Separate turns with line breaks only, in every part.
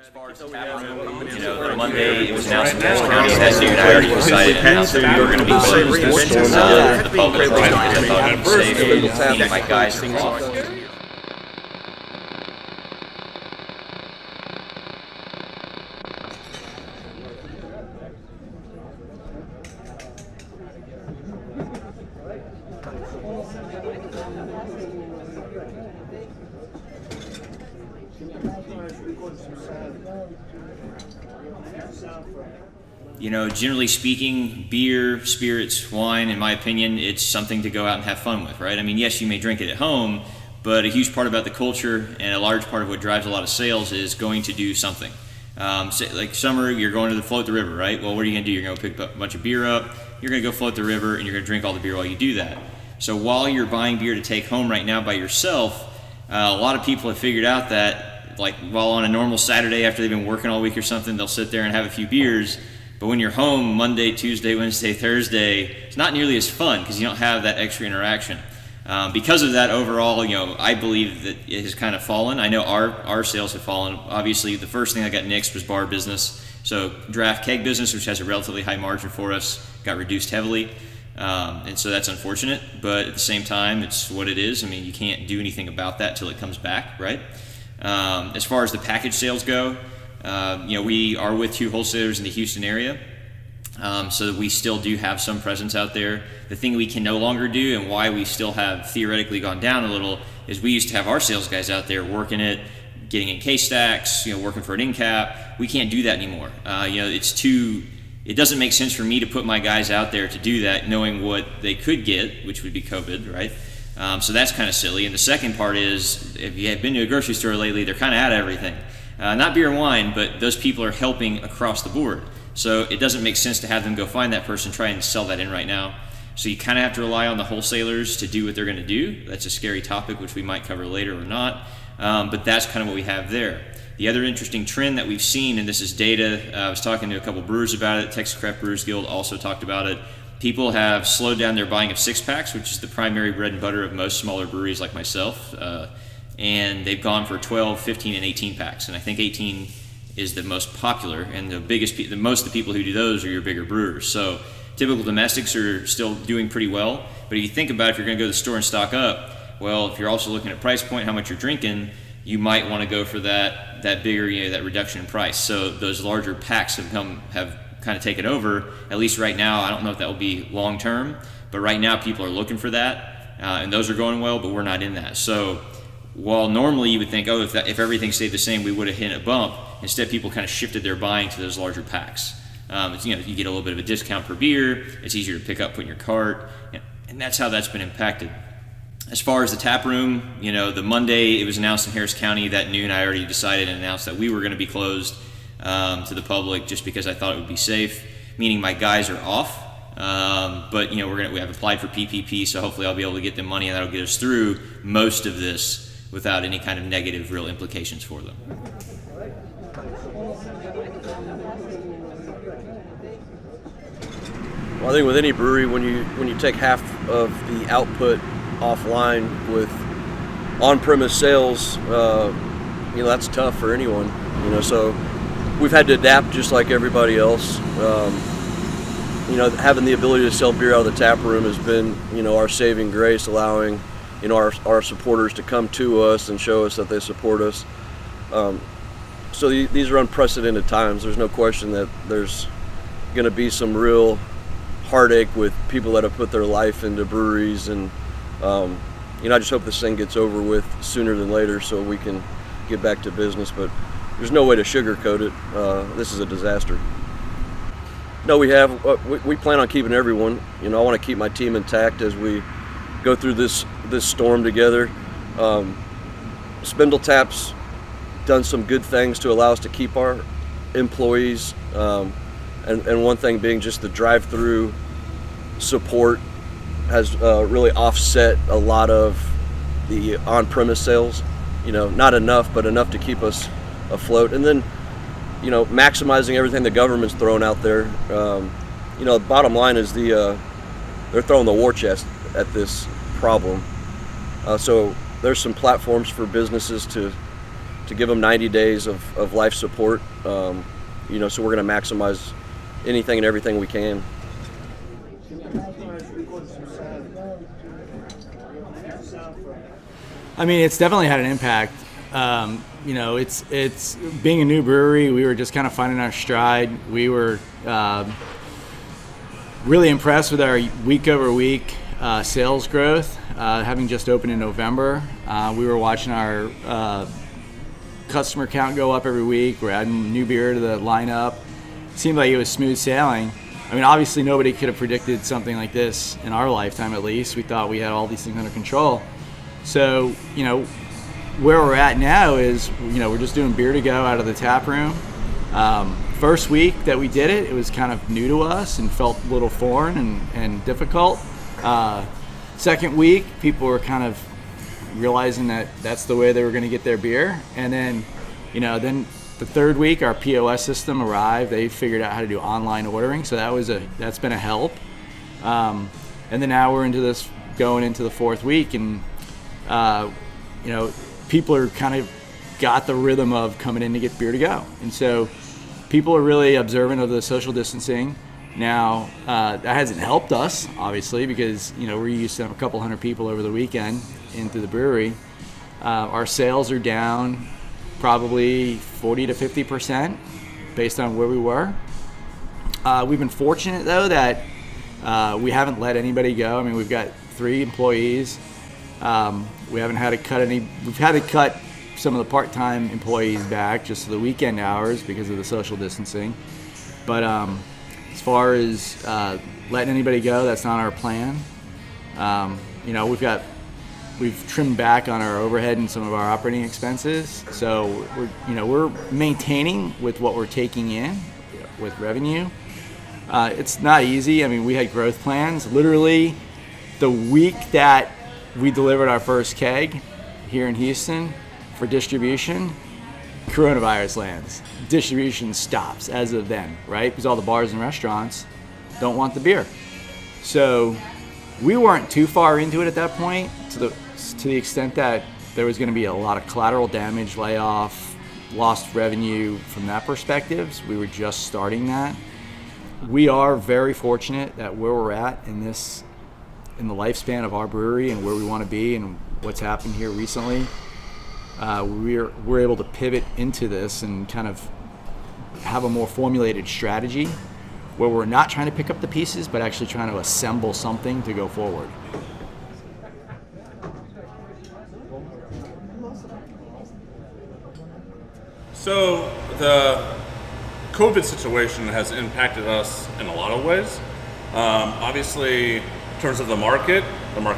As far as the tap room, the Monday it was announced in Harris County that dude I already decided and announced that we were going to be closed to the public, right? Because I thought it would be safe, meaning my guys are off. Generally speaking, beer, spirits, wine, in my opinion, it's something to go out and have fun with, right? I mean, yes, you may drink it at home, but a huge part about the culture and a large part of what drives a lot of sales is going to do something. Like summer, you're going to float the river, right? Well, what are you going to do? You're going to pick a bunch of beer up, you're going to go float the river, and you're going to drink all the beer while you do that. So while you're buying beer to take home right now by yourself, a lot of people have figured out that, like, while on a normal Saturday after they've been working all week or something, they'll sit there and have a few beers. But when you're home Monday, Tuesday, Wednesday, Thursday, it's not nearly as fun because you don't have that extra interaction. Because of that, overall, I believe that it has kind of fallen. I know our sales have fallen. Obviously, the first thing that got nixed was bar business. So draft keg business, which has a relatively high margin for us, got reduced heavily. And so that's unfortunate. But at the same time, it's what it is. I mean, you can't do anything about that till it comes back, right? As far as the package sales go, we are with 2 wholesalers in the Houston area, so that we still do have some presence out there. The thing we can no longer do, and why we still have theoretically gone down a little, is we used to have our sales guys out there working it, getting in case stacks, working for an end cap. We can't do that anymore. It doesn't make sense for me to put my guys out there to do that, knowing what they could get, which would be COVID, right? So that's kind of silly. And the second part is, if you have been to a grocery store lately, they're kind of out of everything. Not beer and wine, but those people are helping across the board. So it doesn't make sense to have them go find that person, try and sell that in right now. So you kind of have to rely on the wholesalers to do what they're going to do. That's a scary topic, which we might cover later or not. But that's kind of what we have there. The other interesting trend that we've seen, and this is data, I was talking to a couple brewers about it. Texas Craft Brewers Guild also talked about it. People have slowed down their buying of 6-packs, which is the primary bread and butter of most smaller breweries like myself. And they've gone for 12, 15, and 18 packs. And I think 18 is the most popular, and most of the people who do those are your bigger brewers. So typical domestics are still doing pretty well. But if you think about if you're going to go to the store and stock up, well, if you're also looking at price point, how much you're drinking, you might want to go for that bigger, that reduction in price. So those larger packs have kind of taken over. At least right now, I don't know if that will be long term, but right now people are looking for that, and those are going well, but we're not in that. So while normally you would think, if everything stayed the same, we would have hit a bump. Instead, people kind of shifted their buying to those larger packs. You get a little bit of a discount per beer. It's easier to pick up, put in your cart, and that's how that's been impacted. As far as the tap room, the Monday it was announced in Harris County that noon. I already decided and announced that we were going to be closed to the public just because I thought it would be safe. Meaning my guys are off, but we have applied for PPP, so hopefully I'll be able to get them money, and that'll get us through most of this without any kind of negative real implications for them.
Well, I think with any brewery, when you take half of the output offline with on-premise sales, that's tough for anyone. So we've had to adapt just like everybody else. Having the ability to sell beer out of the tap room has been, our saving grace, allowing our supporters to come to us and show us that they support us. So these are unprecedented times. There's no question that there's going to be some real heartache with people that have put their life into breweries, and I just hope this thing gets over with sooner than later so we can get back to business. But there's no way to sugarcoat it. This is a disaster. No, we plan on keeping everyone. I want to keep my team intact as we go through this storm together. SpindleTap's done some good things to allow us to keep our employees, and one thing being just the drive-through support has really offset a lot of the on-premise sales. Not enough, but enough to keep us afloat. And then, maximizing everything the government's thrown out there. The bottom line is they're throwing the war chest at this problem. So there's some platforms for businesses to to give them 90 days of life support. So we're going to maximize anything and everything we can.
I mean, it's definitely had an impact. It's being a new brewery. We were just kind of finding our stride. We were really impressed with our week over week sales growth. Having just opened in November, we were watching our customer count go up every week. We're adding new beer to the lineup. It seemed like it was smooth sailing. I mean, obviously nobody could have predicted something like this in our lifetime, at least. We thought we had all these things under control. So, where we're at now is, we're just doing beer to go out of the tap room. First week that we did it, it was kind of new to us and felt a little foreign and difficult. Second week, people were kind of realizing that that's the way they were going to get their beer. And then, then the third week, our POS system arrived. They figured out how to do online ordering, so that's been a help. And then now we're going into the fourth week, and people are kind of got the rhythm of coming in to get beer to go. And so people are really observant of the social distancing. Now, that hasn't helped us, obviously, because, we're used to have a couple hundred people over the weekend into the brewery. Our sales are down probably 40 to 50% based on where we were. We've been fortunate, though, that we haven't let anybody go. I mean, we've got 3 employees. We haven't had to cut any. We've had to cut some of the part-time employees back just to the weekend hours because of the social distancing. But as far as letting anybody go, that's not our plan. We've trimmed back on our overhead and some of our operating expenses. So we're maintaining with what we're taking in with revenue. It's not easy. I mean, we had growth plans. Literally, the week that we delivered our first keg here in Houston for distribution, coronavirus lands. Distribution stops as of then, right? Because all the bars and restaurants don't want the beer. So we weren't too far into it at that point, to the extent that there was going to be a lot of collateral damage, layoff, lost revenue from that perspective. We were just starting that. We are very fortunate that where we're at in the lifespan of our brewery and where we want to be and what's happened here recently, we're able to pivot into this and kind of have a more formulated strategy where we're not trying to pick up the pieces, but actually trying to assemble something to go forward.
So the COVID situation has impacted us in a lot of ways. Obviously, in terms of the market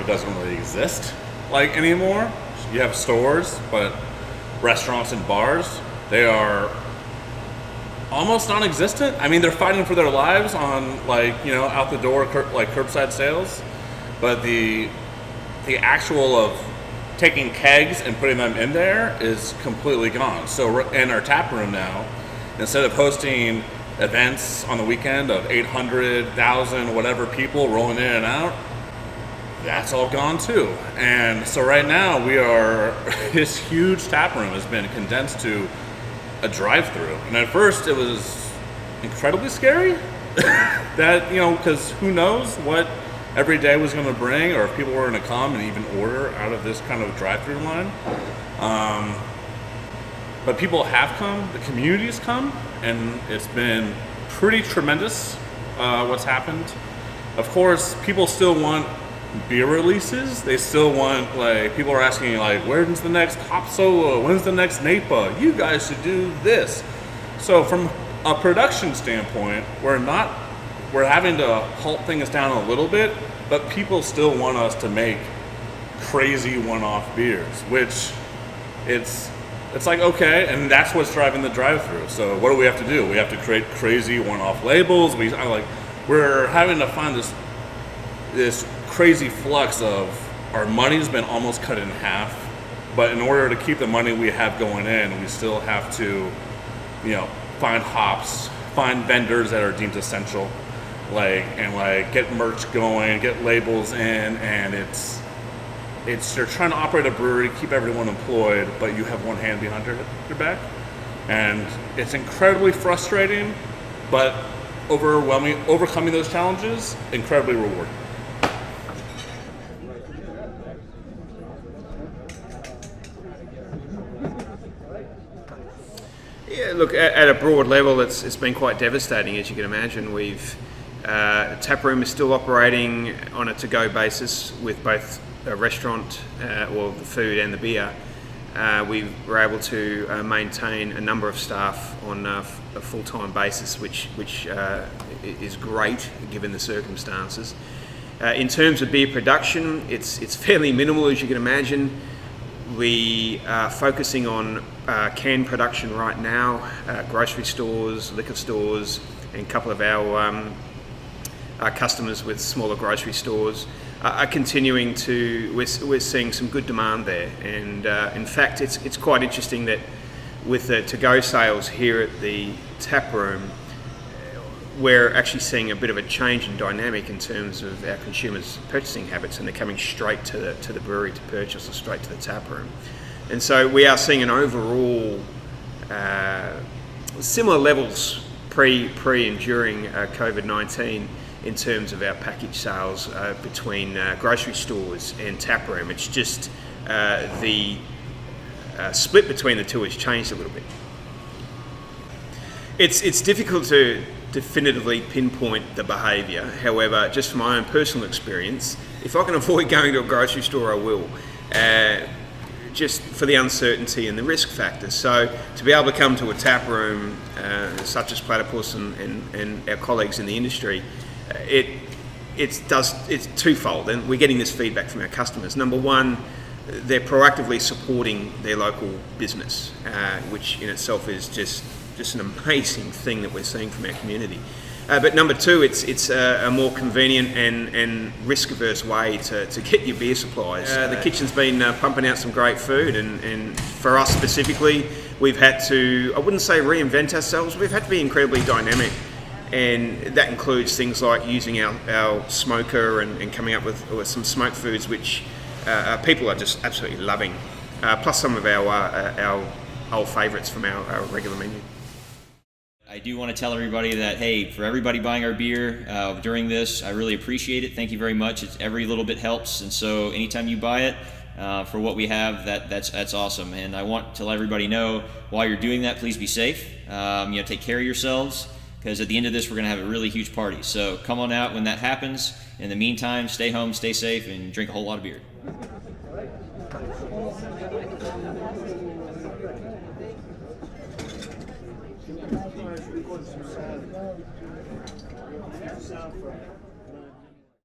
doesn't really exist like anymore. You have stores, but restaurants and bars, they are almost non-existent. I mean, they're fighting for their lives on out the door curbside sales, but the actual of taking kegs and putting them in there is completely gone. So in our tap room now, instead of hosting events on the weekend of 800,000 whatever people rolling in and out, that's all gone too. And so right now this huge tap room has been condensed to a drive-through. And at first it was incredibly scary that, because who knows what every day was going to bring, or if people were going to come and even order out of this kind of drive-through line. But people have come, the community's come, and it's been pretty tremendous what's happened. Of course, people still want beer releases. They still want, people are asking, when's the next Hop Solo? When's the next NAPA? You guys should do this. So from a production standpoint, we're having to halt things down a little bit, but people still want us to make crazy one-off beers, which it's okay, and that's what's driving the drive-through. So what do we have to do? We have to create crazy one-off labels. We're having to find this crazy flux of our money's been almost cut in half, but in order to keep the money we have going in, we still have to, find hops, find vendors that are deemed essential, get merch going, get labels in, and You're trying to operate a brewery, keep everyone employed, but you have one hand behind your back. And it's incredibly frustrating, but overcoming those challenges, incredibly rewarding.
Yeah, look, at a broad level, it's been quite devastating, as you can imagine. Tap room is still operating on a to-go basis with both a restaurant, or the food and the beer. We were able to maintain a number of staff on a full-time basis, which is great given the circumstances. In terms of beer production, it's fairly minimal, as you can imagine. We are focusing on can production right now. Grocery stores, liquor stores, and a couple of our customers with smaller grocery stores are continuing to. We're seeing some good demand there, and in fact, it's quite interesting that with the to-go sales here at the tap room, we're actually seeing a bit of a change in dynamic in terms of our consumers' purchasing habits, and they're coming straight to the brewery to purchase, or straight to the tap room. And so we are seeing an overall similar levels pre and during COVID-19 in terms of our package sales between grocery stores and tap room. It's just the split between the two has changed a little bit. It's difficult to definitively pinpoint the behaviour. However, just from my own personal experience, if I can avoid going to a grocery store, I will. Just for the uncertainty and the risk factors. So to be able to come to a tap room such as Platypus and our colleagues in the industry, it's twofold, and we're getting this feedback from our customers. Number one, they're proactively supporting their local business, which in itself is just an amazing thing that we're seeing from our community. But number two, it's a more convenient and risk-averse way to get your beer supplies. The kitchen's been pumping out some great food, and for us specifically, we've had to, I wouldn't say reinvent ourselves, we've had to be incredibly dynamic, and that includes things like using our smoker and coming up with some smoked foods which people are just absolutely loving, plus some of our old favourites from our regular menu.
I do want to tell everybody that, hey, for everybody buying our beer during this, I really appreciate it. Thank you very much. Every little bit helps, and so anytime you buy it for what we have, that's awesome. And I want to let everybody know, while you're doing that, please be safe. Take care of yourselves, because at the end of this, we're going to have a really huge party. So come on out when that happens. In the meantime, stay home, stay safe, and drink a whole lot of beer.
Sound for